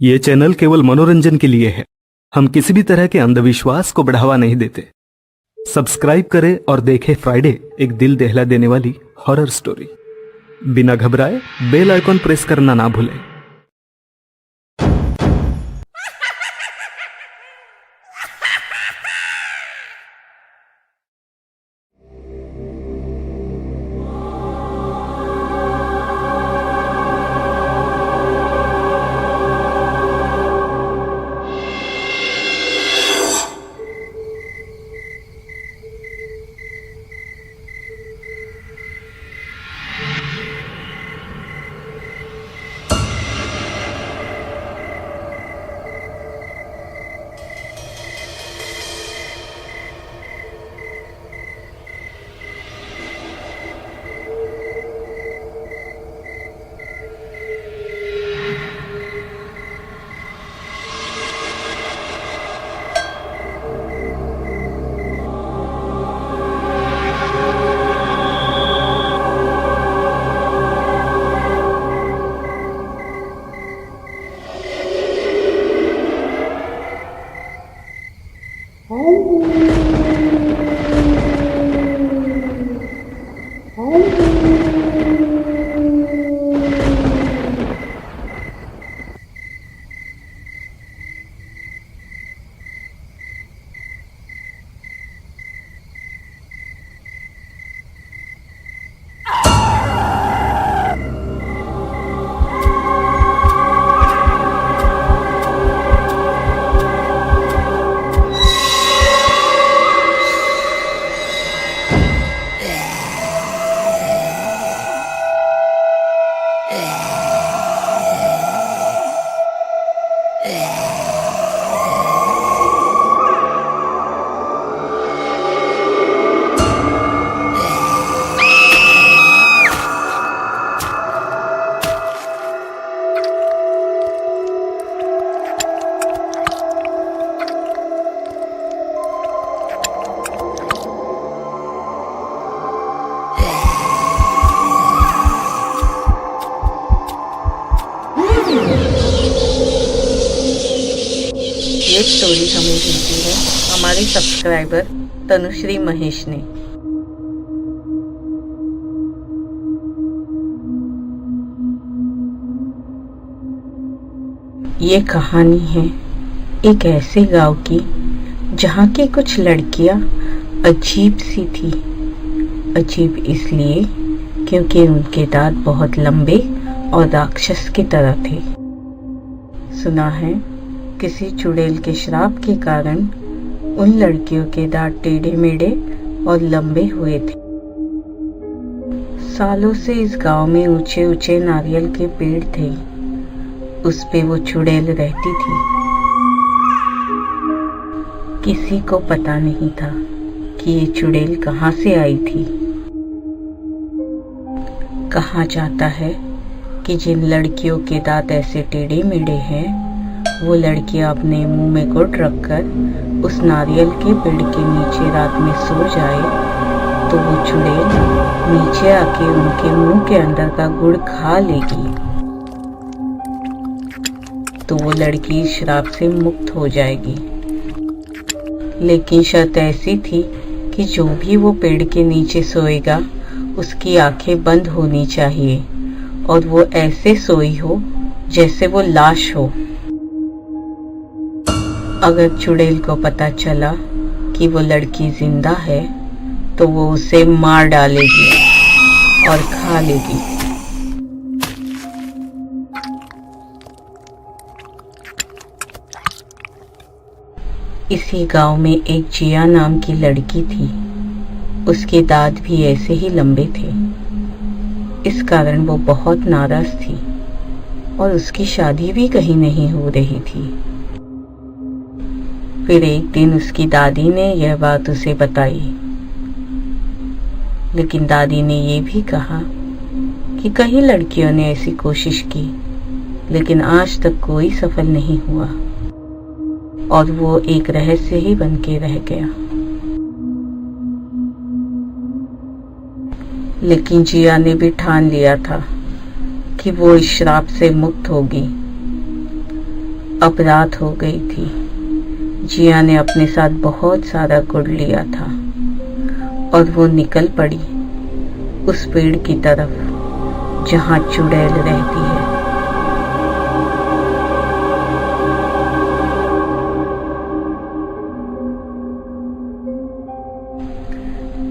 ये चैनल केवल मनोरंजन के लिए है। हम किसी भी तरह के अंधविश्वास को बढ़ावा नहीं देते। सब्सक्राइब करें और देखें फ्राइडे, एक दिल दहला देने वाली हॉरर स्टोरी। बिना घबराए बेल आइकॉन प्रेस करना ना भूलें। ये स्टोरी हमें भेजी है हमारे सब्सक्राइबर तनुश्री महेश ने। ये कहानी है एक ऐसे गांव की जहाँ की कुछ लड़कियाँ अजीब सी थी। अजीब इसलिए क्योंकि उनके दांत बहुत लंबे और राक्षस की तरह थे। सुना है किसी चुड़ैल के श्राप के कारण उन लड़कियों के दांत टेढ़े मेढ़े और लंबे हुए थे। सालों से इस गांव में ऊंचे ऊंचे नारियल के पेड़ थे, उस पे वो चुड़ैल रहती थी। किसी को पता नहीं था कि ये चुड़ैल कहाँ से आई थी। कहा जाता है कि जिन लड़कियों के दांत ऐसे टेढ़े मेढ़े हैं वो लड़कियां अपने मुंह में गुड़ रखकर उस नारियल के पेड़ के नीचे रात में सो जाए तो वो चुड़ैल नीचे आके उनके मुंह के अंदर का गुड़ खा लेगी, तो वो लड़की इस श्राप से मुक्त हो जाएगी। लेकिन शर्त ऐसी थी कि जो भी वो पेड़ के नीचे सोएगा उसकी आंखें बंद होनी चाहिए और वो ऐसे सोई हो जैसे वो लाश हो। अगर चुड़ैल को पता चला कि वो लड़की जिंदा है तो वो उसे मार डालेगी और खा लेगी। इसी गांव में एक जिया नाम की लड़की थी। उसके दांत भी ऐसे ही लंबे थे। इस कारण वो बहुत नाराज थी और उसकी शादी भी कहीं नहीं हो रही थी। फिर एक दिन उसकी दादी ने यह बात उसे बताई, लेकिन दादी ने यह भी कहा कि कई लड़कियों ने ऐसी कोशिश की लेकिन आज तक कोई सफल नहीं हुआ और वो एक रहस्य ही बन के रह गया। लेकिन जिया ने भी ठान लिया था कि वो इस श्राप से मुक्त होगी। अब रात हो गई थी। जिया ने अपने साथ बहुत सारा गुड़ लिया था और वो निकल पड़ी उस पेड़ की तरफ जहाँ चुड़ैल रहती है।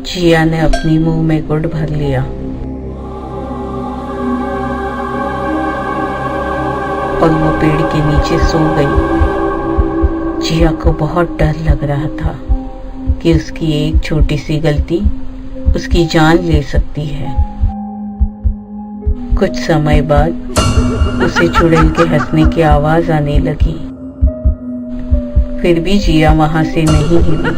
जिया ने अपनी मुंह में गुड़ भर लिया और वो पेड़ के नीचे सो गई। जिया को बहुत डर लग रहा था कि उसकी एक छोटी सी गलती उसकी जान ले सकती है। कुछ समय बाद उसे चुड़ैल के हंसने की आवाज आने लगी। फिर भी जिया वहां से नहीं हिली।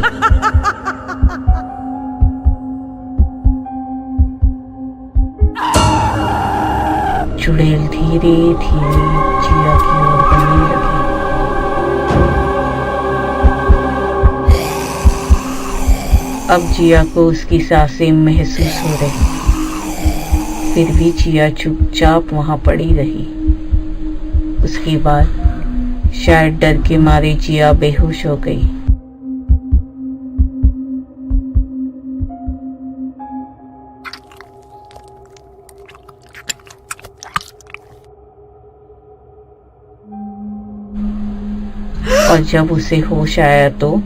चुड़ैल धीरे धीरे जिया की ओर बढ़ने लगी। अब जिया को उसकी सांसें महसूस हो रही। फिर भी जिया चुपचाप वहां पड़ी रही। उसके बाद शायद डर के मारे जिया बेहोश हो गई। और जब उसे होश आया तो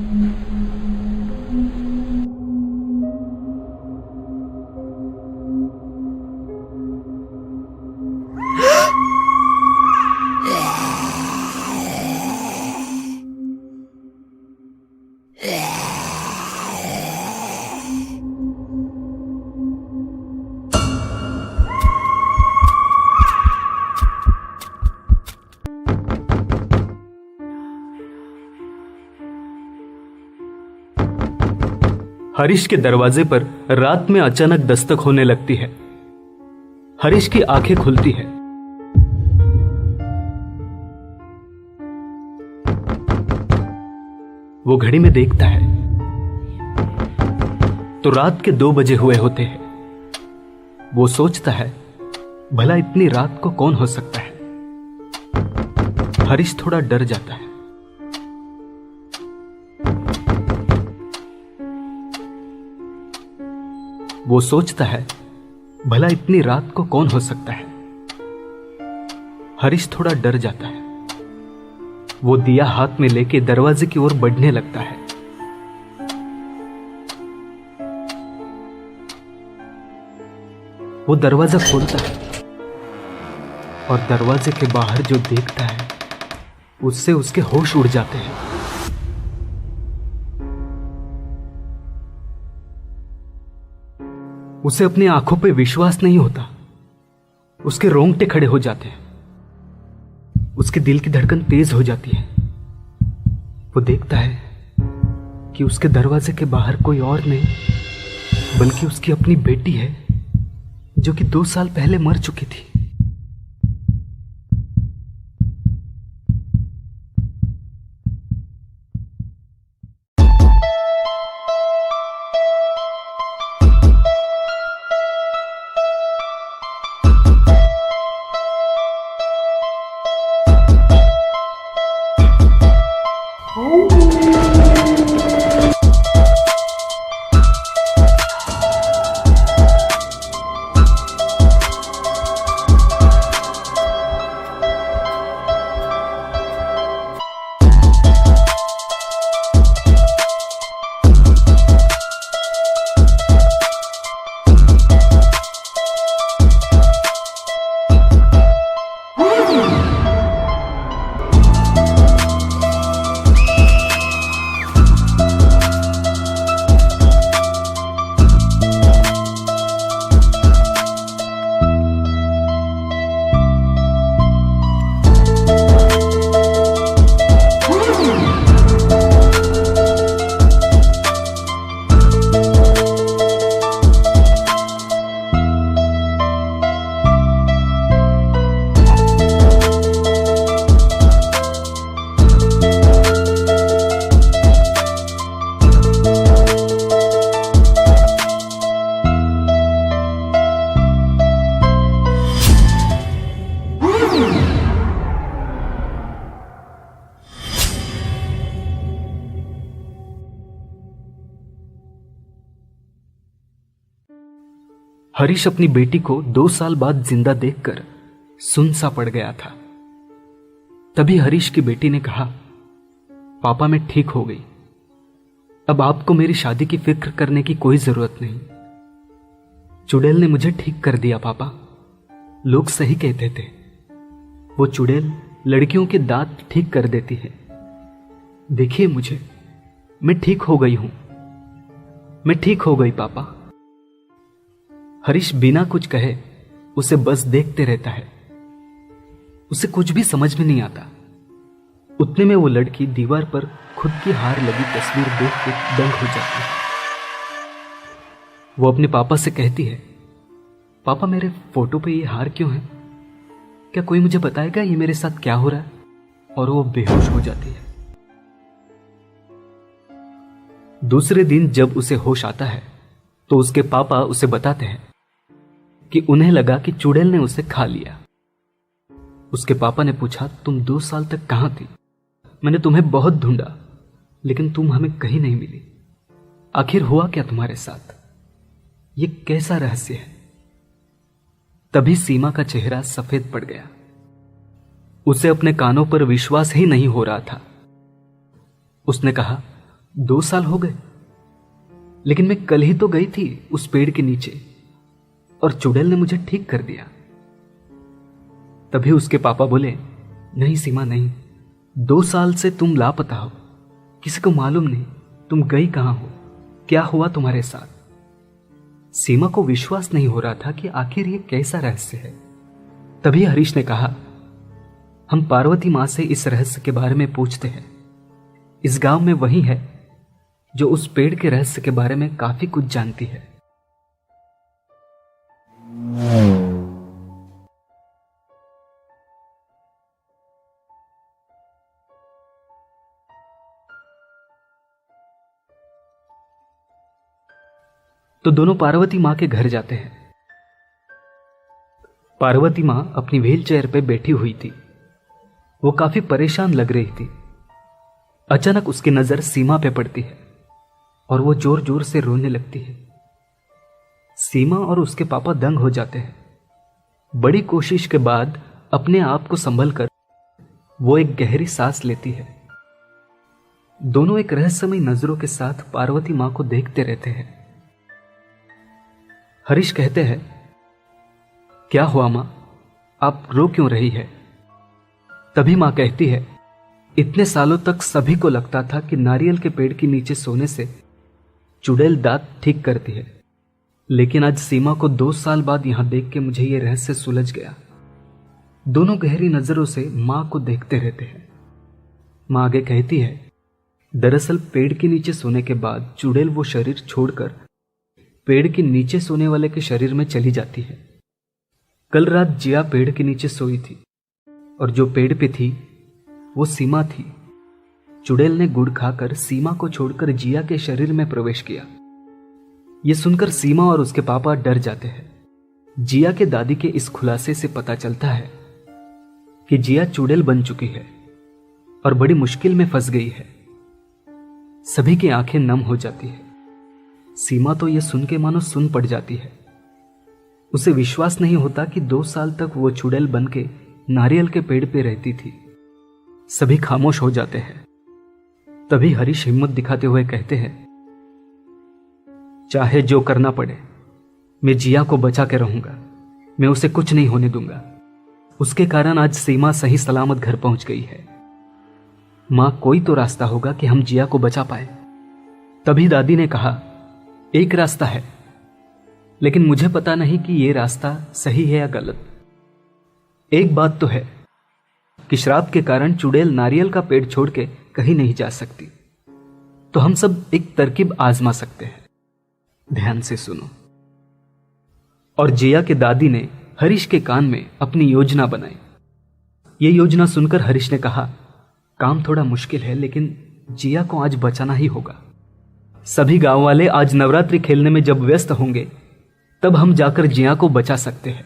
हरीश के दरवाजे पर रात में अचानक दस्तक होने लगती है। हरीश की आंखें खुलती है। वो घड़ी में देखता है तो रात के 2 बजे हुए होते हैं। वो सोचता है भला इतनी रात को कौन हो सकता है। हरीश थोड़ा डर जाता है। वो सोचता है भला इतनी रात को कौन हो सकता है। हरीश थोड़ा डर जाता है। वो दिया हाथ में लेके दरवाजे की ओर बढ़ने लगता है। वो दरवाजा खोलता है और दरवाजे के बाहर जो देखता है उससे उसके होश उड़ जाते हैं। उसे अपनी आंखों पे विश्वास नहीं होता। उसके रोंगटे खड़े हो जाते हैं। उसके दिल की धड़कन तेज हो जाती है। वो देखता है कि उसके दरवाजे के बाहर कोई और नहीं बल्कि उसकी अपनी बेटी है जो कि 2 साल पहले मर चुकी थी। हरीश अपनी बेटी को 2 साल बाद जिंदा देखकर सुन सा पड़ गया था। तभी हरीश की बेटी ने कहा, पापा मैं ठीक हो गई, अब आपको मेरी शादी की फिक्र करने की कोई जरूरत नहीं। चुड़ैल ने मुझे ठीक कर दिया पापा, लोग सही कहते थे, वो चुड़ैल लड़कियों के दांत ठीक कर देती है। देखिए मुझे, मैं ठीक हो गई हूं, मैं ठीक हो गई पापा। हरीश बिना कुछ कहे उसे बस देखते रहता है। उसे कुछ भी समझ में नहीं आता। उतने में वो लड़की दीवार पर खुद की हार लगी तस्वीर देख के दंग हो जाती है। वो अपने पापा से कहती है, पापा मेरे फोटो पे ये हार क्यों है? क्या कोई मुझे बताएगा ये मेरे साथ क्या हो रहा है? और वो बेहोश हो जाती है। दूसरे दिन जब उसे होश आता है तो उसके पापा उसे बताते हैं कि उन्हें लगा कि चुड़ैल ने उसे खा लिया। उसके पापा ने पूछा, तुम 2 साल तक कहां थी? मैंने तुम्हें बहुत ढूंढा लेकिन तुम हमें कहीं नहीं मिली। आखिर हुआ क्या तुम्हारे साथ? ये कैसा रहस्य है? तभी सीमा का चेहरा सफेद पड़ गया। उसे अपने कानों पर विश्वास ही नहीं हो रहा था। उसने कहा, 2 साल हो गए, लेकिन मैं कल ही तो गई थी उस पेड़ के नीचे और चुड़ैल ने मुझे ठीक कर दिया। तभी उसके पापा बोले, नहीं सीमा नहीं, 2 साल से तुम लापता हो, किसी को मालूम नहीं तुम गई कहां हो, क्या हुआ तुम्हारे साथ। सीमा को विश्वास नहीं हो रहा था कि आखिर ये कैसा रहस्य है। तभी हरीश ने कहा, हम पार्वती मां से इस रहस्य के बारे में पूछते हैं। इस गांव में वही है जो उस पेड़ के रहस्य के बारे में काफी कुछ जानती है। तो दोनों पार्वती मां के घर जाते हैं। पार्वती मां अपनी व्हील चेयर पे बैठी हुई थी। वो काफी परेशान लग रही थी। अचानक उसकी नजर सीमा पे पड़ती है और वो जोर जोर से रोने लगती है। सीमा और उसके पापा दंग हो जाते हैं। बड़ी कोशिश के बाद अपने आप को संभल कर वो एक गहरी सांस लेती है। दोनों एक रहस्यमय नजरों के साथ पार्वती मां को देखते रहते हैं। हरीश कहते हैं, क्या हुआ मां, आप रो क्यों रही है? तभी मां कहती है, इतने सालों तक सभी को लगता था कि नारियल के पेड़ के नीचे सोने से चुड़ैल दांत ठीक करती है, लेकिन आज सीमा को 2 साल बाद यहां देख के मुझे यह रहस्य सुलझ गया। दोनों गहरी नजरों से मां को देखते रहते हैं। मां आगे कहती है, दरअसल पेड़ के नीचे सोने के बाद चुड़ैल वो शरीर छोड़कर पेड़ के नीचे सोने वाले के शरीर में चली जाती है। कल रात जिया पेड़ के नीचे सोई थी और जो पेड़ पे थी वो सीमा थी। चुड़ैल ने गुड़ खाकर सीमा को छोड़कर जिया के शरीर में प्रवेश किया। यह सुनकर सीमा और उसके पापा डर जाते हैं। जिया के दादी के इस खुलासे से पता चलता है कि जिया चुड़ैल बन चुकी है और बड़ी मुश्किल में फंस गई है। सभी की आंखें नम हो जाती है। सीमा तो यह सुन के मानो सुन पड़ जाती है। उसे विश्वास नहीं होता कि 2 साल तक वो चुड़ैल बन के नारियल के पेड़ पे रहती थी। सभी खामोश हो जाते हैं। तभी हरीश हिम्मत दिखाते हुए कहते हैं, चाहे जो करना पड़े मैं जिया को बचा के रहूंगा, मैं उसे कुछ नहीं होने दूंगा। उसके कारण आज सीमा सही सलामत घर पहुंच गई है। मां, कोई तो रास्ता होगा कि हम जिया को बचा पाए। तभी दादी ने कहा, एक रास्ता है, लेकिन मुझे पता नहीं कि यह रास्ता सही है या गलत। एक बात तो है कि श्राप के कारण चुड़ैल नारियल का पेड़ छोड़ के कहीं नहीं जा सकती। तो हम सब एक तरकीब आजमा सकते हैं। ध्यान से सुनो। और जिया के दादी ने हरीश के कान में अपनी योजना बनाई। यह योजना सुनकर हरीश ने कहा, काम थोड़ा मुश्किल है, लेकिन जिया को आज बचाना ही होगा। सभी गांव वाले आज नवरात्रि खेलने में जब व्यस्त होंगे तब हम जाकर जिया को बचा सकते हैं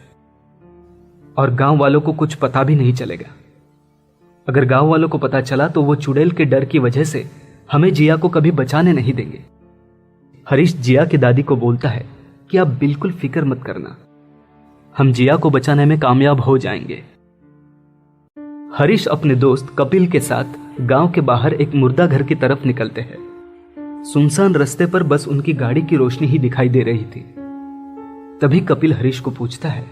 और गांव वालों को कुछ पता भी नहीं चलेगा। अगर गांव वालों को पता चला तो वो चुड़ैल के डर की वजह से हमें जिया को कभी बचाने नहीं देंगे। हरीश जिया की दादी को बोलता है, कि आप बिल्कुल फिक्र मत करना, हम जिया को बचाने में कामयाब हो जाएंगे। हरीश अपने दोस्त कपिल के साथ गांव के बाहर एक मुर्दा घर की तरफ निकलते हैं। सुनसान रास्ते पर बस उनकी गाड़ी की रोशनी ही दिखाई दे रही थी। तभी कपिल हरीश को पूछता है,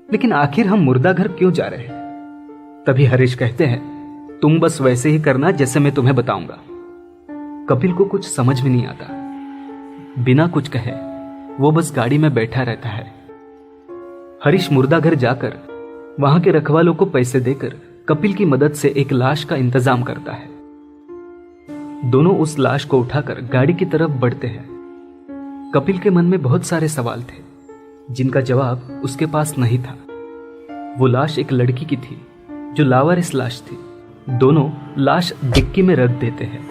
लेकिन आखिर हम मुर्दा घर क्यों जा रहे हैं? तभी हरीश कहते हैं, तुम बस वैसे ही करना जैसे मैं तुम्हें बताऊंगा। कपिल को कुछ समझ में नहीं आता। बिना कुछ कहे वो बस गाड़ी में बैठा रहता है। हरीश मुर्दा घर जाकर वहां के रखवालों को पैसे देकर कपिल की मदद से एक लाश का इंतजाम करता है। दोनों उस लाश को उठाकर गाड़ी की तरफ बढ़ते हैं। कपिल के मन में बहुत सारे सवाल थे जिनका जवाब उसके पास नहीं था। वो लाश एक लड़की की थी जो लावारिस लाश थी। दोनों लाश डिक्की में रख देते हैं।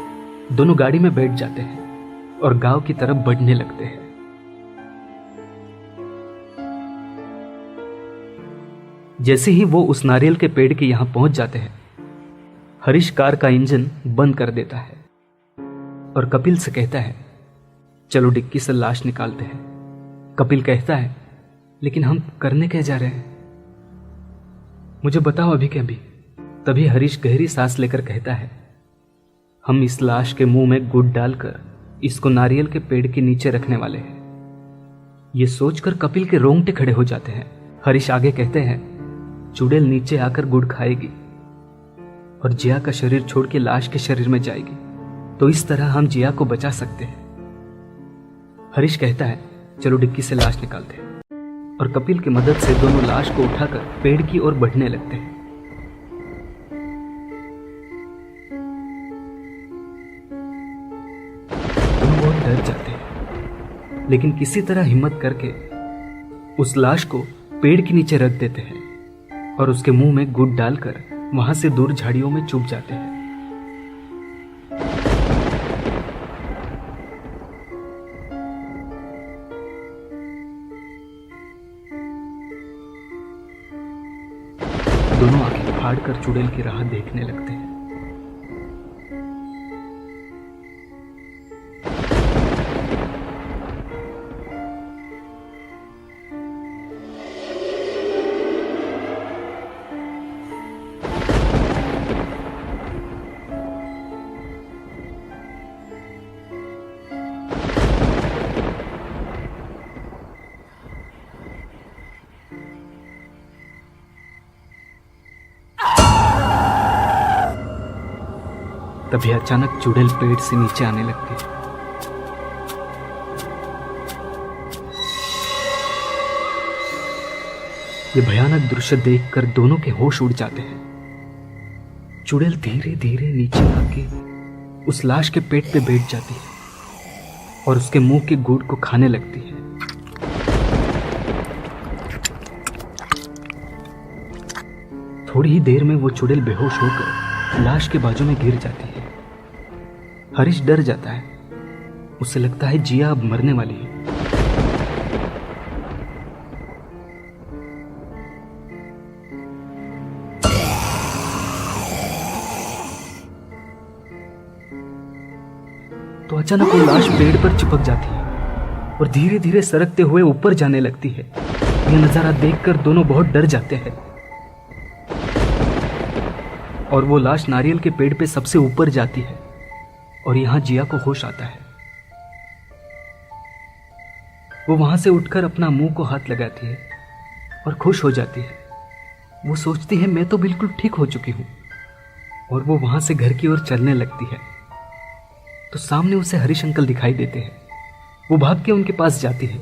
दोनों गाड़ी में बैठ जाते हैं और गांव की तरफ बढ़ने लगते हैं। जैसे ही वो उस नारियल के पेड़ के यहां पहुंच जाते हैं, हरीश कार का इंजन बंद कर देता है और कपिल से कहता है, चलो डिक्की से लाश निकालते हैं। कपिल कहता है, लेकिन हम करने क्या जा रहे हैं? मुझे बताओ अभी के अभी। तभी हरीश गहरी सांस लेकर कहता है, हम इस लाश के मुंह में गुड़ डालकर इसको नारियल के पेड़ के नीचे रखने वाले हैं। ये सोचकर कपिल के रोंगटे खड़े हो जाते हैं। हरीश आगे कहते हैं, चुड़ैल नीचे आकर गुड़ खाएगी और जिया का शरीर छोड़ के लाश के शरीर में जाएगी, तो इस तरह हम जिया को बचा सकते हैं। हरीश कहता है, चलो डिक्की से लाश निकालते हैं और कपिल की मदद से दोनों लाश को उठाकर पेड़ की ओर बढ़ने लगते हैं। दोनों बहुत डर जाते हैं, लेकिन किसी तरह हिम्मत करके उस लाश को पेड़ के नीचे रख देते हैं और उसके मुंह में गुड़ डालकर वहां से दूर झाड़ियों में छुप जाते हैं। दोनों आंखें फाड़कर चुड़ैल की राह देखने लगते हैं। तभी अचानक चुड़ैल पेड़ से नीचे आने लगती है। ये भयानक दृश्य देखकर दोनों के होश उड़ जाते हैं। चुड़ैल धीरे धीरे नीचे आके उस लाश के पेट पे बैठ जाती है और उसके मुंह के गुड़ को खाने लगती है। थोड़ी ही देर में वो चुड़ैल बेहोश होकर लाश के बाजू में गिर जाती है। हरीश डर जाता है। उसे लगता है जिया अब मरने वाली है। तो अचानक वो लाश पेड़ पर चिपक जाती है और धीरे धीरे सरकते हुए ऊपर जाने लगती है। यह नजारा देखकर दोनों बहुत डर जाते हैं और वो लाश नारियल के पेड़ पे सबसे ऊपर जाती है और यहां जिया को होश आता है। वो वहां से उठकर अपना मुंह को हाथ लगाती है और खुश हो जाती है। वो सोचती है मैं तो बिल्कुल ठीक हो चुकी हूं और वो वहां से घर की ओर चलने लगती है। तो सामने उसे हरीश अंकल दिखाई देते हैं। वो भाग के उनके पास जाती है।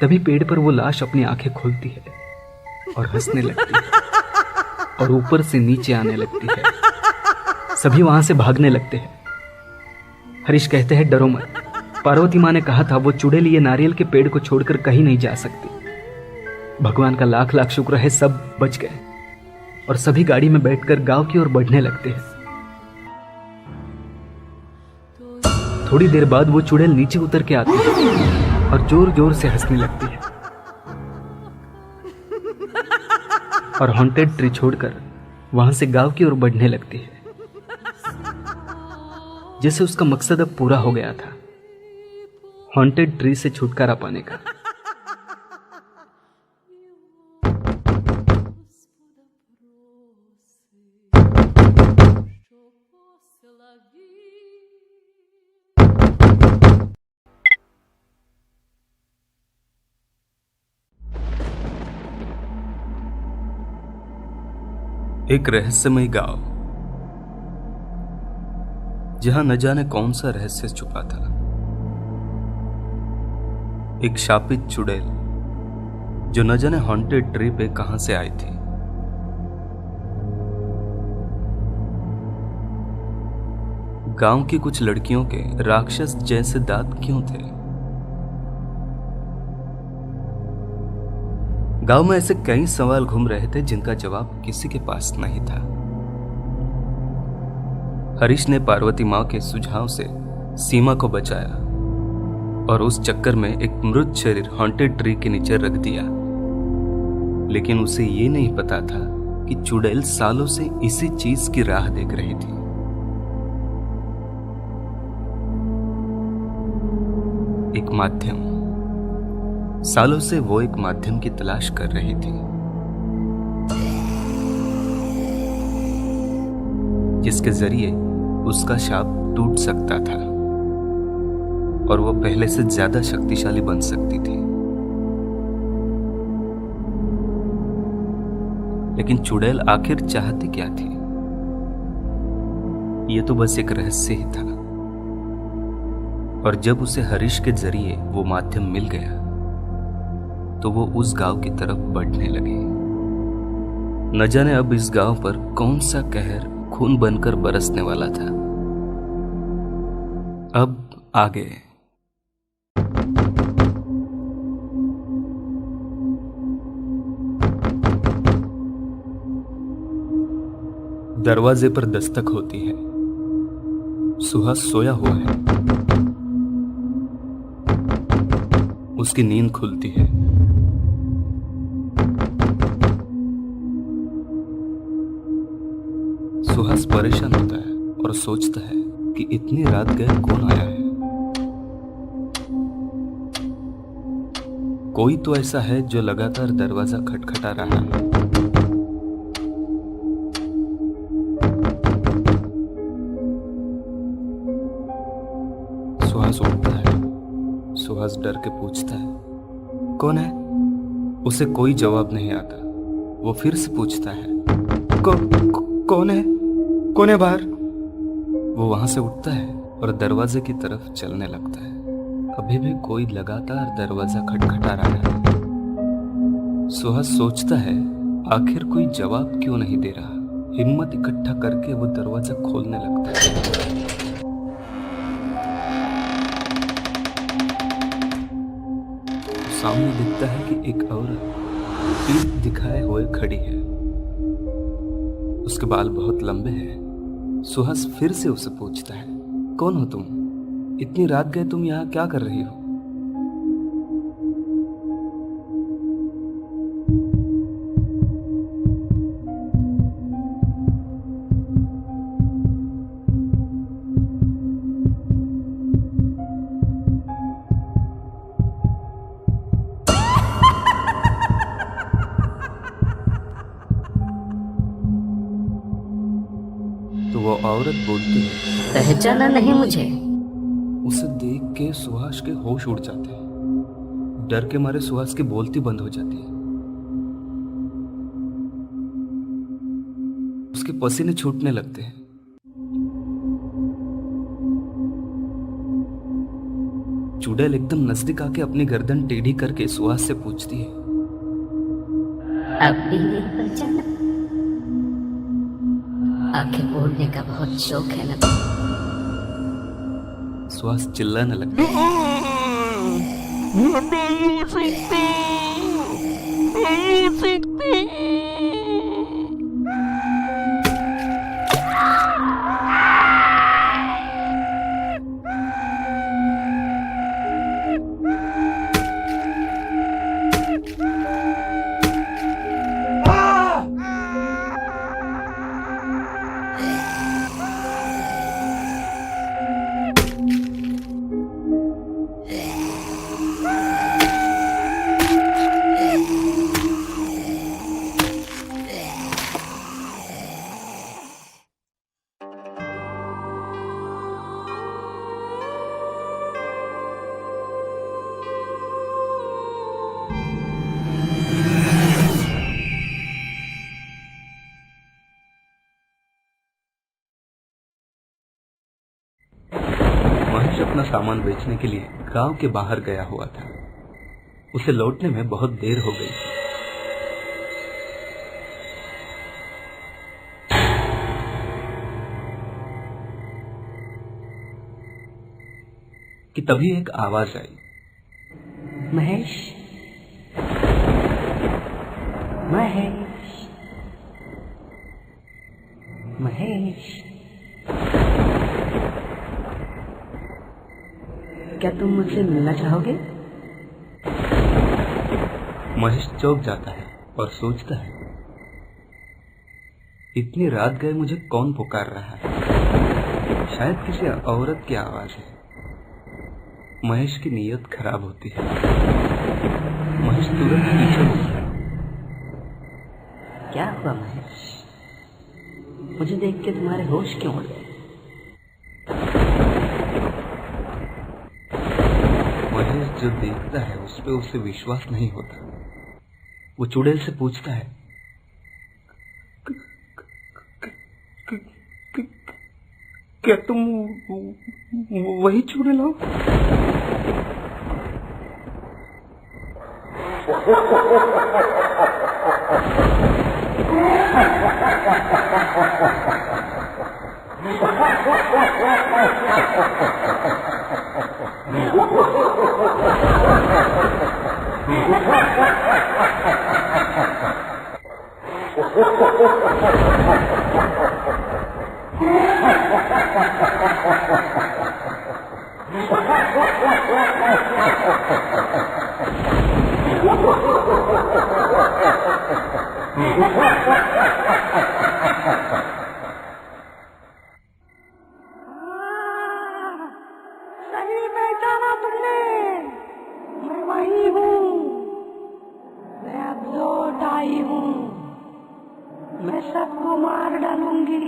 तभी पेड़ पर वो लाश अपनी आंखें खोलती है और हंसने लगती है और ऊपर से नीचे आने लगती है। सभी वहां से भागने लगते हैं। हरीश कहते हैं, डरो मत। पार्वती माँ ने कहा था वो चुड़ैल ये नारियल के पेड़ को छोड़कर कहीं नहीं जा सकती। भगवान का लाख लाख शुक्र है सब बच गए। और सभी गाड़ी में बैठकर गांव की ओर बढ़ने लगते हैं। थोड़ी देर बाद वो चुड़ैल नीचे उतर के आती है और जोर जोर से हंसने लगती है और हॉन्टेड ट्री छोड़कर वहां से गांव की ओर बढ़ने लगती है। जैसे उसका मकसद अब पूरा हो गया था। हॉन्टेड ट्री से छुटकारा पाने का। एक रहस्यमय गांव, जहां न जाने कौन सा रहस्य छुपा था। एक शापित चुड़ैल जो न जाने हॉन्टेड ट्री पे कहां से आई थी। गांव की कुछ लड़कियों के राक्षस जैसे दांत क्यों थे? गांव में ऐसे कई सवाल घूम रहे थे जिनका जवाब किसी के पास नहीं था। हरीश ने पार्वती मां के सुझाव से सीमा को बचाया और उस चक्कर में एक मृत शरीर हॉन्टेड ट्री के नीचे रख दिया। लेकिन उसे ये नहीं पता था कि चुड़ैल सालों से इसी चीज की राह देख रही थी। एक माध्यम, सालों से वो एक माध्यम की तलाश कर रही थी जिसके जरिए उसका शाप टूट सकता था और वो पहले से ज्यादा शक्तिशाली बन सकती थी। लेकिन चुड़ैल आखिर चाहती क्या थी? ये तो बस एक रहस्य ही था। और जब उसे हरीश के जरिए वो माध्यम मिल गया तो वो उस गांव की तरफ बढ़ने लगी। न जाने अब इस गांव पर कौन सा कहर खून बनकर बरसने वाला था। अब आगे। दरवाजे पर दस्तक होती है। सुहास सोया हुआ है। उसकी नींद खुलती है। सुहास परेशान होता है और सोचता है कि इतनी रात गए कौन आया है। कोई तो ऐसा है जो लगातार दरवाजा खटखटा रहा है। सुहास उठता है। सुहास डर के पूछता है, कौन है? उसे कोई जवाब नहीं आता। वो फिर से पूछता है, कौन है? कौन है बाहर? वो वहां से उठता है और दरवाजे की तरफ चलने लगता है। अभी भी कोई लगातार दरवाजा खटखटा रहा है। सुहास सोचता है, आखिर कोई जवाब क्यों नहीं दे रहा। हिम्मत इकट्ठा करके वो दरवाजा खोलने लगता है। सामने दिखता है कि एक औरत पीठ दिखाए हुए खड़ी है। उसके बाल बहुत लंबे हैं। सुहास फिर से उसे पूछता है, कौन हो तुम? इतनी रात गए तुम यहाँ क्या कर रही हो? तो वो औरत बोलती है, पहचाना नहीं मुझे? उसे देख के सुहास के होश उड़ जाते हैं। डर के मारे सुहास की बोलती बंद हो जाती है। उसके पसीने छूटने लगते हैं। चुड़ैल एकदम नजदीक आके अपनी गर्दन टेढ़ी करके सुहास से पूछती है, अब भी नहीं पहचाना? आखिर बोलने का बहुत शौक है ना? सुहास चिल्लाने लगता है। अपना सामान बेचने के लिए गांव के बाहर गया हुआ था। उसे लौटने में बहुत देर हो गई थी। कि तभी एक आवाज आई, महेश, महेश, महेश, क्या तुम मुझसे मिलना चाहोगे? महेश चौंक जाता है और सोचता है, इतनी रात गए मुझे कौन पुकार रहा है? शायद किसी औरत की आवाज है। महेश की नीयत खराब होती है। महेश तुरंत पीछे मुड़ता है। क्या हुआ महेश? मुझे देख के तुम्हारे होश क्यों उड़ गए? महेश जो देखता है उस पे उसे विश्वास नहीं होता। वो चुड़ैल से पूछता है, क्या तुम वही चुड़ैल हो? सही पहचाना तुमने, मैं वही हूँ। मैं अब लौट आई हूँ। मैं सबको मार डालूंगी,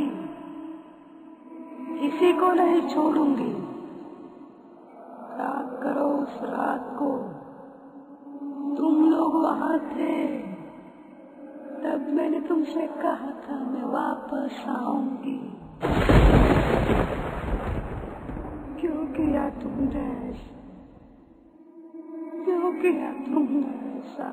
किसी को नहीं छोड़ूंगी। याद करो उस रात को, तुम लोग वहां थे। तब मैंने तुमसे कहा था मैं वापस आऊंगी। क्यों किया तुमने ऐसा? क्यों किया तुमने ऐसा?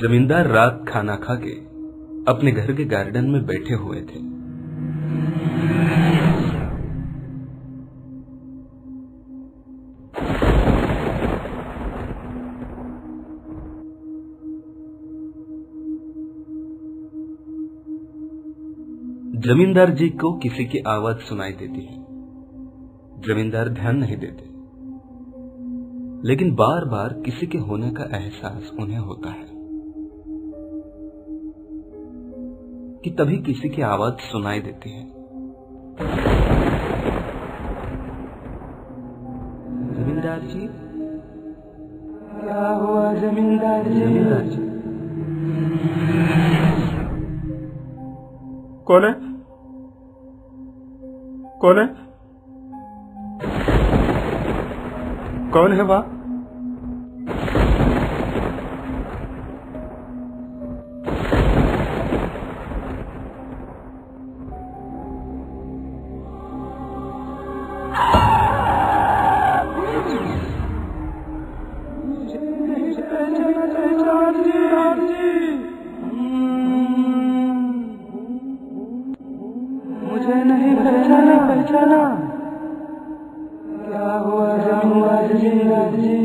जमींदार रात खाना खा के अपने घर के गार्डन में बैठे हुए थे। जमींदार जी को किसी की आवाज सुनाई देती है। जमींदार ध्यान नहीं देते, लेकिन बार बार किसी के होने का एहसास उन्हें होता है कि तभी किसी की आवाज सुनाई देती है। जमींदार जी, क्या हुआ जमींदार जी? जमींदार जी, कौन है? कौन है? कौन है वह? मुझे नहीं पहचाना। पहचाना? क्या हुआ जमींदार जी?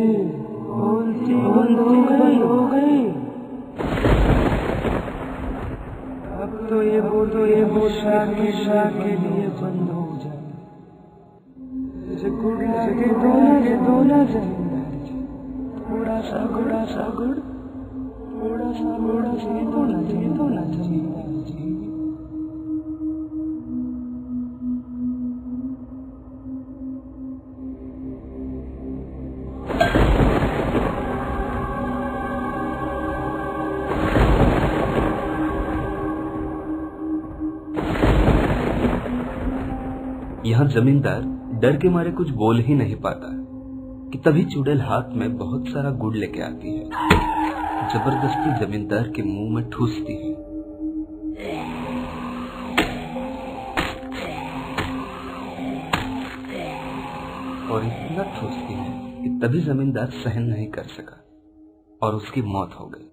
बोलती बंद हो गई। अब तो ये बोलना के लिए बंद हो जाए। जैसे गुड़ लगे दो ना जमींदार जी। थोड़ा सा गुड़, थोड़ा सा दो ना जमींदार जी। यहाँ जमींदार डर के मारे कुछ बोल ही नहीं पाता कि तभी चुड़ैल हाथ में बहुत सारा गुड़ लेके आती है। जबरदस्ती जमींदार के मुंह में ठूसती है। और इतना ठूसती है कि तभी जमींदार सहन नहीं कर सका और उसकी मौत हो गई।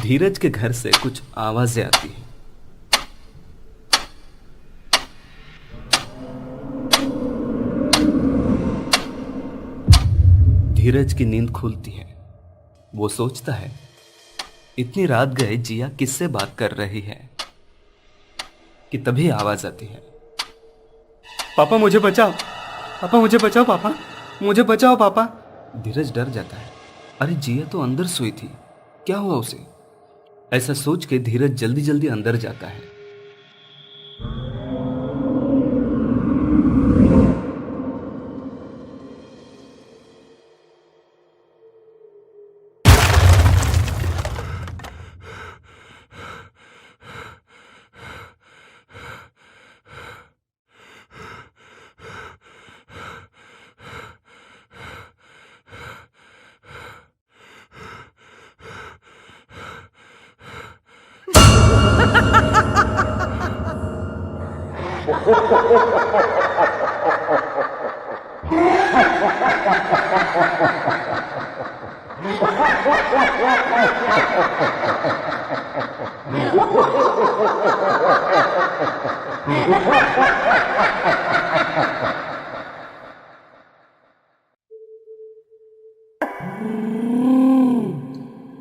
धीरज के घर से कुछ आवाजें आती हैं। धीरज की नींद खुलती है। वो सोचता है इतनी रात गए जिया किससे बात कर रही है कि तभी आवाज आती है, पापा मुझे बचाओ, पापा मुझे बचाओ, पापा मुझे बचाओ पापा। धीरज डर जाता है। अरे जिया तो अंदर सोई थी, क्या हुआ उसे? ऐसा सोच के धीरज जल्दी जल्दी अंदर जाता है।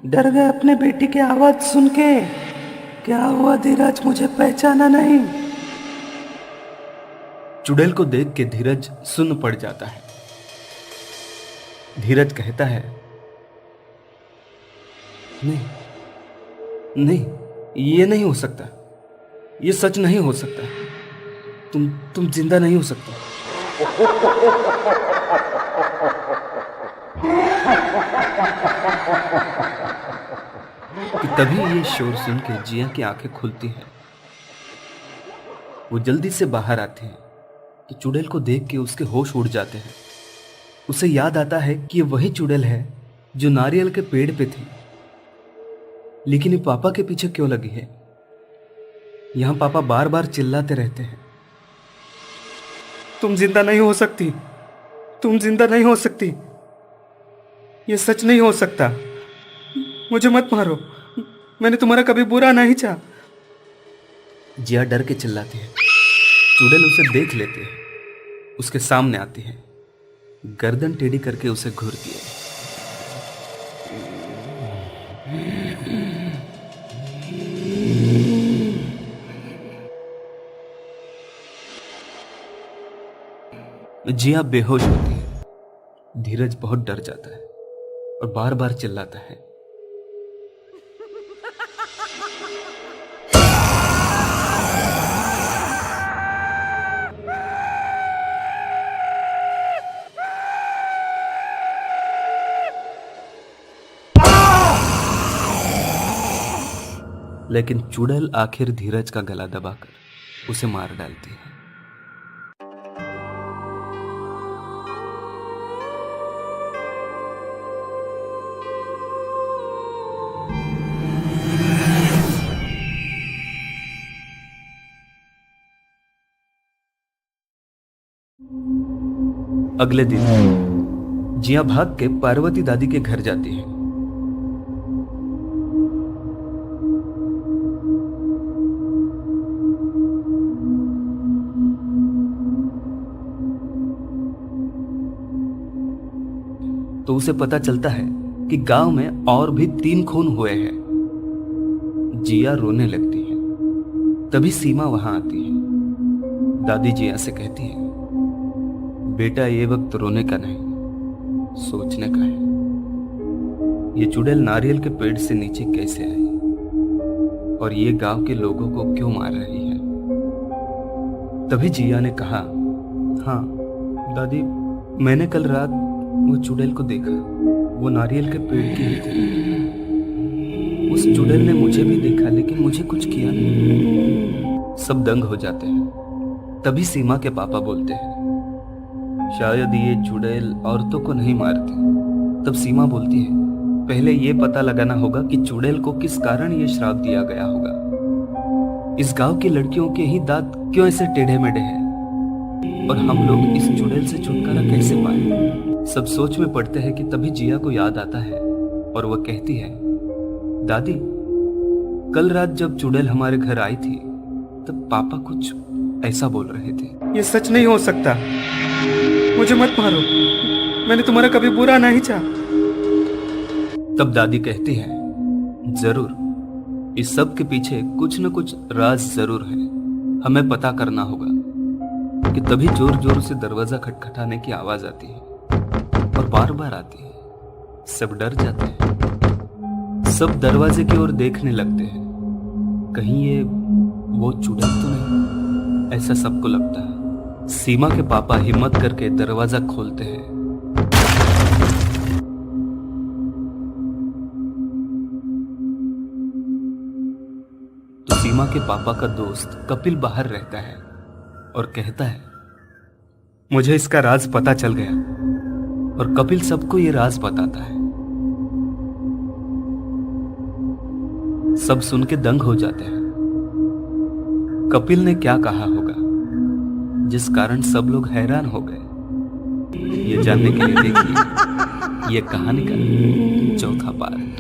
डर गए अपने बेटी की आवाज सुन के? क्या हुआ धीरज, मुझे पहचाना नहीं? चुड़ैल को देख के धीरज सुन्न पड़ जाता है। धीरज कहता है, नहीं नहीं, ये नहीं हो सकता, ये सच नहीं हो सकता, तुम जिंदा नहीं हो सकते। कि तभी ये शोर सुन के जिया की आंखें खुलती हैं। वो जल्दी से बाहर आती है तो चुड़ैल को देख के उसके होश उड़ जाते हैं। उसे याद आता है कि ये वही चुड़ैल है जो नारियल के पेड़ पे थी, लेकिन ये पापा के पीछे क्यों लगी है? यहां पापा बार बार चिल्लाते रहते हैं, तुम जिंदा नहीं हो सकती, तुम जिंदा नहीं हो सकती, ये सच नहीं हो सकता, मुझे मत मारो, मैंने तुम्हारा कभी बुरा नहीं चाहा। जिया डर के चिल्लाती है। चुड़ैल उसे देख लेती है, उसके सामने आती है, गर्दन टेढ़ी करके उसे घूरती है। जिया बेहोश होती है। धीरज बहुत डर जाता है और बार बार चिल्लाता है, लेकिन चुड़ैल आखिर धीरज का गला दबाकर उसे मार डालती है। अगले दिन जिया भाग के पार्वती दादी के घर जाती है। तो उसे पता चलता है कि गांव में और भी 3 खून हुए हैं। जिया रोने लगती है। तभी सीमा वहां आती है। दादी जिया से कहती है, बेटा ये वक्त रोने का नहीं, सोचने का है। ये चुड़ैल नारियल के पेड़ से नीचे कैसे आई और ये गांव के लोगों को क्यों मार रही है। तभी जिया ने कहा, हाँ दादी, मैंने कल रात वो चुड़ैल को देखा। वो नारियल के पेड़ की ही थी। उस चुड़ैल ने मुझे भी देखा लेकिन मुझे कुछ किया नहीं। सब दंग हो जाते हैं। तभी सीमा के पापा बोलते हैं, शायद ये चुड़ैल औरतों को नहीं मारती। तब सीमा बोलती है, पहले ये पता लगाना होगा कि चुड़ैल को किस कारण ये श्राप दिया गया होगा। इस गांव की लड़कियों के ही दांत क्यों ऐसे टेढ़े मेढ़े हैं और हम लोग इस चुड़ैल से छुटकारा कैसे पाए। सब सोच में पड़ते हैं कि तभी जिया को याद आता है और वह कहती है, दादी, कल रात जब चुड़ैल हमारे घर आई थी तब पापा कुछ ऐसा बोल रहे थे। ये सच नहीं हो सकता, मुझे मत मारो, मैंने तुम्हारा कभी बुरा नहीं चाहा। तब दादी कहती है, जरूर, इस सब के पीछे कुछ न कुछ राज जरूर है, हमें पता करना होगा। कि तभी जोर जोर से दरवाजा खटखटाने की आवाज आती है और बार बार आती है। सब डर जाते हैं। सब दरवाजे की ओर देखने लगते हैं, कहीं ये वो चुड़ैल तो नहीं, ऐसा सबको लगता है। सीमा के पापा हिम्मत करके दरवाजा खोलते हैं। तो सीमा के पापा का दोस्त कपिल बाहर रहता है और कहता है, मुझे इसका राज पता चल गया। और कपिल सबको ये राज बताता है। सब सुन के दंग हो जाते हैं। कपिल ने क्या कहा होगा जिस कारण सब लोग हैरान हो गए, ये जानने के लिए देखिए ये कहानी का चौथा पार्ट।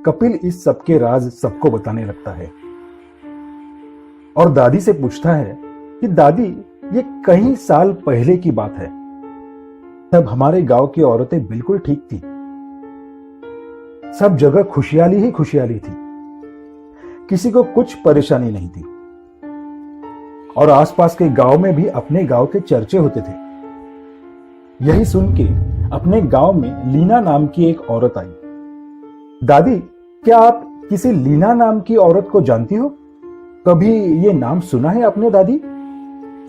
कपिल इस सबके राज सबको बताने लगता है और दादी से पूछता है कि दादी, ये कई साल पहले की बात है, तब हमारे गांव की औरतें बिल्कुल ठीक थी। सब जगह खुशहाली ही खुशहाली थी, किसी को कुछ परेशानी नहीं थी और आसपास के गांव में भी अपने गांव के चर्चे होते थे। यही सुन के अपने गांव में लीना नाम की एक औरत आई। दादी, क्या आप किसी लीना नाम की औरत को जानती हो? कभी ये नाम सुना है आपने दादी?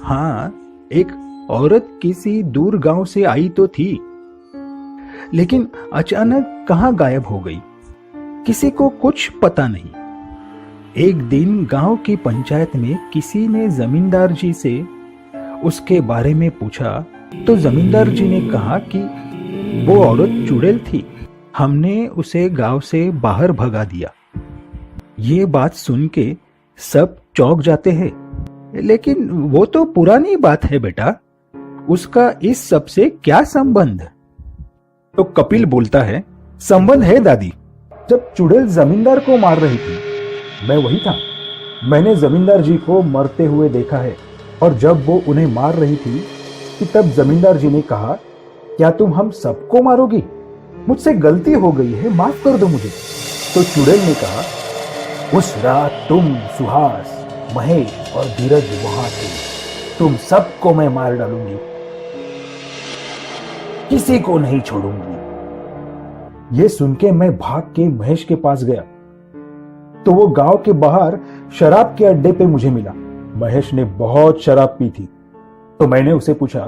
हाँ, एक औरत किसी दूर गांव से आई तो थी, लेकिन अचानक कहां गायब हो गई, किसी को कुछ पता नहीं। एक दिन गांव की पंचायत में किसी ने जमींदार जी से उसके बारे में पूछा तो जमींदार जी ने कहा कि वो औरत चुड़ैल थी हमने उसे गांव से बाहर भगा दिया। ये बात सुन के सब चौंक जाते हैं, लेकिन वो तो पुरानी बात है बेटा, उसका इस सब से क्या संबंध? तो कपिल बोलता है, संबंध है दादी। जब चुड़ैल जमींदार को मार रही थी, मैं वही था। मैंने जमींदार जी को मरते हुए देखा है, और जब वो उन्हें मार रही थी कि तब जमींदार जी ने कहा, क्या तुम हम सबको मारोगी? मुझसे गलती हो गई है, माफ कर दो मुझे। तो चुड़ैल ने कहा, उस रात तुम, सुहास, महेश और धीरज वहां थे। तुम सबको मैं मार डालूंगी, किसी को नहीं छोड़ूंगी। ये सुन के मैं भाग के महेश के पास गया तो वो गांव के बाहर शराब के अड्डे पे मुझे मिला। महेश ने बहुत शराब पी थी। तो मैंने उसे पूछा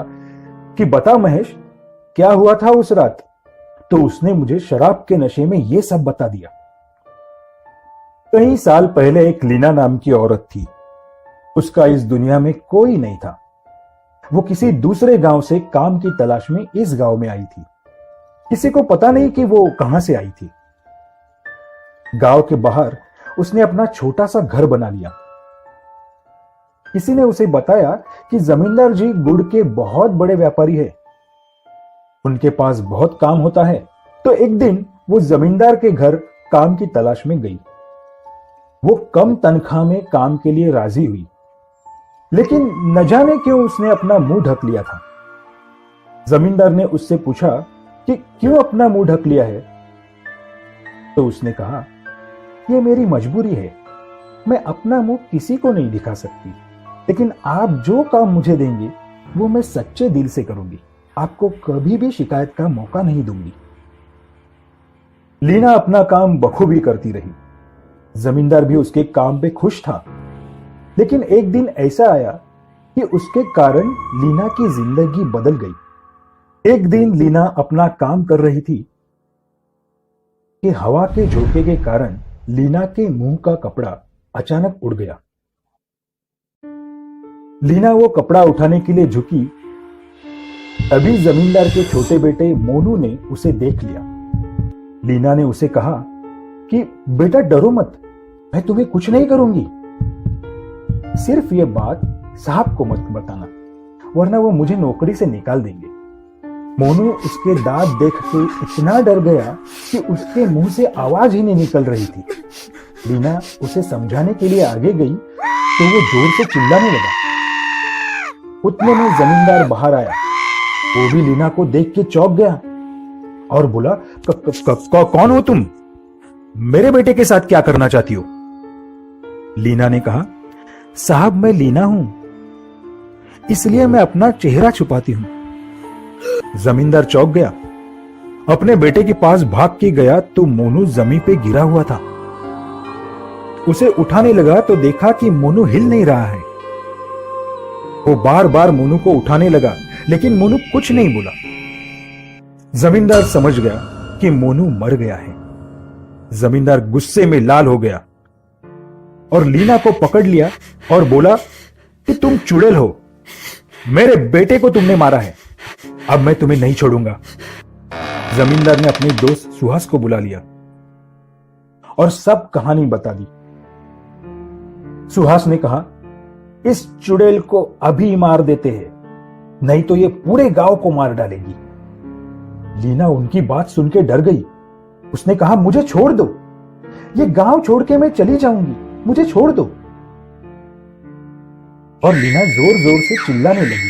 कि बता महेश, क्या हुआ था उस रात? तो उसने मुझे शराब के नशे में ये सब बता दिया। कई साल पहले एक लीना नाम की औरत थी। उसका इस दुनिया में कोई नहीं था। वो किसी दूसरे गांव से काम की तलाश में इस गांव में आई थी। किसी को पता नहीं कि वो कहां से आई थी। गांव के बाहर उसने अपना छोटा सा घर बना लिया। किसी ने उसे बताया कि जमींदार जी गुड़ के बहुत बड़े व्यापारी है, उनके पास बहुत काम होता है। तो एक दिन वो जमींदार के घर काम की तलाश में गई। वो कम तनख्वाह में काम के लिए राजी हुई, लेकिन न जाने क्यों उसने अपना मुंह ढक लिया था। जमींदार ने उससे पूछा कि क्यों अपना मुंह ढक लिया है? तो उसने कहा, यह मेरी मजबूरी है, मैं अपना मुंह किसी को नहीं दिखा सकती, लेकिन आप जो काम मुझे देंगे वो मैं सच्चे दिल से करूंगी। आपको कभी भी शिकायत का मौका नहीं दूंगी। लीना अपना काम बखूबी करती रही। जमींदार भी उसके काम पे खुश था। लेकिन एक दिन ऐसा आया कि उसके कारण लीना की जिंदगी बदल गई। एक दिन लीना अपना काम कर रही थी कि हवा के झोंके के कारण लीना के मुंह का कपड़ा अचानक उड़ गया। लीना वो कपड़ा उठाने के लिए झुकी, तभी जमींदार के छोटे बेटे मोनू ने उसे देख लिया। लीना ने उसे कहा कि बेटा डरो मत, मैं तुम्हें कुछ नहीं करूंगी। सिर्फ ये बात साहब को मत बताना, वरना वो मुझे नौकरी से निकाल देंगे। मोनू उसके दांत देख के इतना डर गया कि उसके मुंह से आवाज ही नहीं निकल रही थी। लीना उसे समझाने के लिए आगे गई तो वो जोर से चिल्लाने लगा। उतने में जमींदार बाहर आया। वो भी लीना को देख के चौंक गया और बोला, कौन हो तुम? मेरे बेटे के साथ क्या करना चाहती हो? लीना ने कहा, साहब मैं लीना हूं, इसलिए मैं अपना चेहरा छुपाती हूं। जमींदार चौंक गया। अपने बेटे के पास भाग के गया तो मोनू जमीन पे गिरा हुआ था। उसे उठाने लगा तो देखा कि मोनू हिल नहीं रहा है। वो बार बार मोनू को उठाने लगा, लेकिन मोनू कुछ नहीं बोला। जमींदार समझ गया कि मोनू मर गया है। जमींदार गुस्से में लाल हो गया और लीना को पकड़ लिया और बोला कि तुम चुड़ैल हो, मेरे बेटे को तुमने मारा है, अब मैं तुम्हें नहीं छोड़ूंगा। जमींदार ने अपने दोस्त सुहास को बुला लिया और सब कहानी बता दी। सुहास ने कहा, इस चुड़ैल को अभी मार देते हैं, नहीं तो ये पूरे गांव को मार डालेगी। लीना उनकी बात सुन के डर गई। उसने कहा, मुझे छोड़ दो, ये गांव छोड़ के मैं चली जाऊंगी, मुझे छोड़ दो। और लीना जोर जोर से चिल्लाने लगी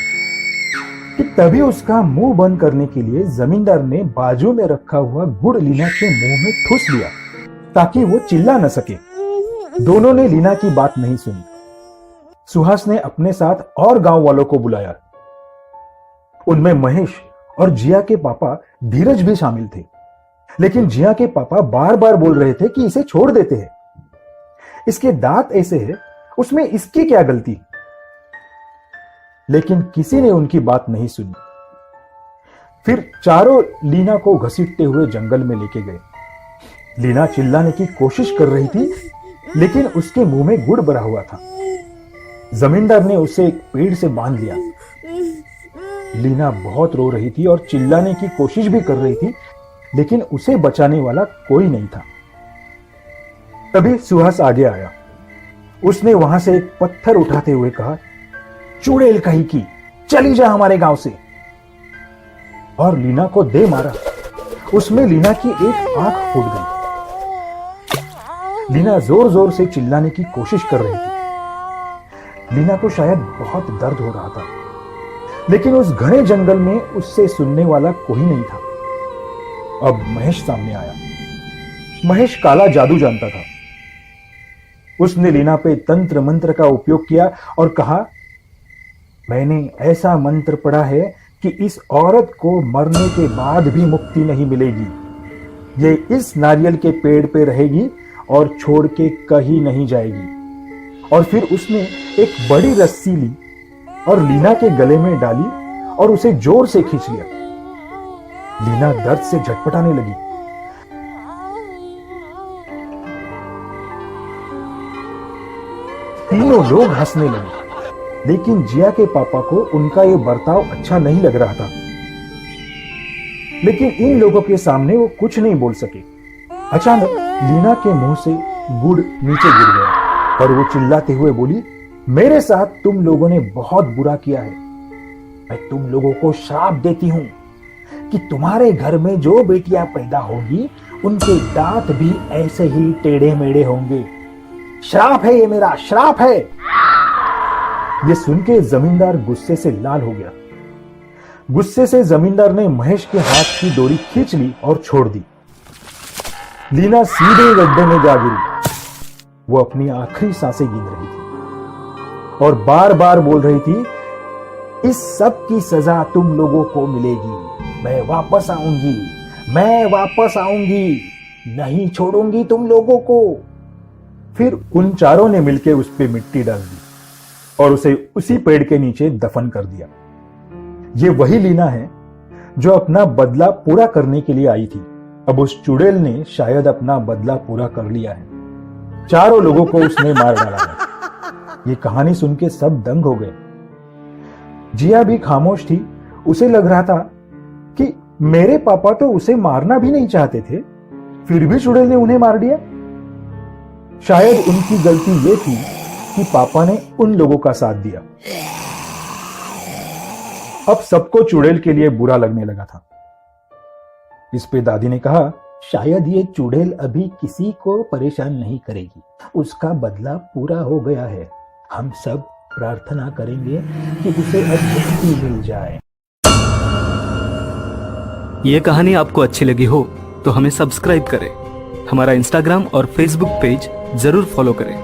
कि तभी उसका मुंह बंद करने के लिए जमींदार ने बाजू में रखा हुआ गुड़ लीना के मुंह में ठूस लिया ताकि वो चिल्ला न सके। दोनों ने लीना की बात नहीं सुनी। सुहास ने अपने साथ और गांव वालों को बुलाया। उनमें महेश और जिया के पापा धीरज भी शामिल थे, लेकिन जिया के पापा बार बार बोल रहे थे कि इसे छोड़ देते हैं, इसके दांत ऐसे हैं, उसमें इसकी क्या गलती। लेकिन किसी ने उनकी बात नहीं सुनी। फिर चारों लीना को घसीटते हुए जंगल में लेके गए। लीना चिल्लाने की कोशिश कर रही थी, लेकिन उसके मुंह में गुड़ भरा हुआ था। जमींदार ने उसे एक पेड़ से बांध लिया। लीना बहुत रो रही थी और चिल्लाने की कोशिश भी कर रही थी, लेकिन उसे बचाने वाला कोई नहीं था। तभी सुहास आगे आया। उसने वहां से एक पत्थर उठाते हुए कहा, चुड़ैल कहीं की, चली जा हमारे गांव से, और लीना को दे मारा। उसमें लीना की एक आंख फूट गई। लीना जोर जोर से चिल्लाने की कोशिश कर रही थी। लीना को शायद बहुत दर्द हो रहा था, लेकिन उस घने जंगल में उससे सुनने वाला कोई नहीं था। अब महेश सामने आया। महेश काला जादू जानता था। उसने लीना पे तंत्र मंत्र का उपयोग किया और कहा, मैंने ऐसा मंत्र पढ़ा है कि इस औरत को मरने के बाद भी मुक्ति नहीं मिलेगी। ये इस नारियल के पेड़ पे रहेगी और छोड़ के कहीं नहीं जाएगी। और फिर उसने एक बड़ी रस्सी ली और लीना के गले में डाली और उसे जोर से खींच लिया। लीना दर्द से झटपटाने लगी। तीनों लोग हंसने लगे, लेकिन जिया के पापा को उनका यह बर्ताव अच्छा नहीं लग रहा था। लेकिन इन लोगों के सामने वो कुछ नहीं बोल सके। अचानक लीना के मुंह से गुड़ नीचे गिर गया और वो चिल्लाते हुए बोली, मेरे साथ तुम लोगों ने बहुत बुरा किया है। मैं तुम लोगों को श्राप देती हूं कि तुम्हारे घर में जो बेटियां पैदा होगी उनके दांत भी ऐसे ही टेढ़े मेढ़े होंगे। श्राप है ये, मेरा श्राप है। ये सुन के जमींदार गुस्से से लाल हो गया। गुस्से से जमींदार ने महेश के हाथ की डोरी खींच ली और छोड़ दी। लीना सीधे गड्ढे में जा गिरी। वो अपनी आखिरी सांसें गिन रही थी और बार बार बोल रही थी, इस सब की सजा तुम लोगों को मिलेगी। मैं वापस आऊंगी, मैं वापस आऊंगी, नहीं छोड़ूंगी तुम लोगों को। फिर उन चारों ने मिलकर उस पे मिट्टी डाल दी और उसे उसी पेड़ के नीचे दफन कर दिया। ये वही लीना है जो अपना बदला पूरा करने के लिए आई थी। अब उस चुड़ैल ने शायद अपना बदला पूरा कर लिया है। चारों लोगों को उसने मार डाला है। ये कहानी सुन के सब दंग हो गए। जिया भी खामोश थी। उसे लग रहा था कि मेरे पापा तो उसे मारना भी नहीं चाहते थे, फिर भी चुड़ैल ने उन्हें मार दिया। शायद उनकी गलती ये थी कि पापा ने उन लोगों का साथ दिया। अब सबको चुड़ैल के लिए बुरा लगने लगा था। इस पे दादी ने कहा, शायद ये चुड़ैल अभी किसी को परेशान नहीं करेगी, उसका बदला पूरा हो गया है। हम सब प्रार्थना करेंगे कि उसे अब मुक्ति मिल जाए। ये कहानी आपको अच्छी लगी हो तो हमें सब्सक्राइब करें, हमारा इंस्टाग्राम और फेसबुक पेज जरूर फॉलो करें।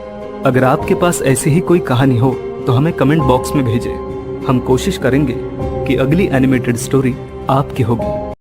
अगर आपके पास ऐसी ही कोई कहानी हो तो हमें कमेंट बॉक्स में भेजें। हम कोशिश करेंगे कि अगली एनिमेटेड स्टोरी आपकी होगी।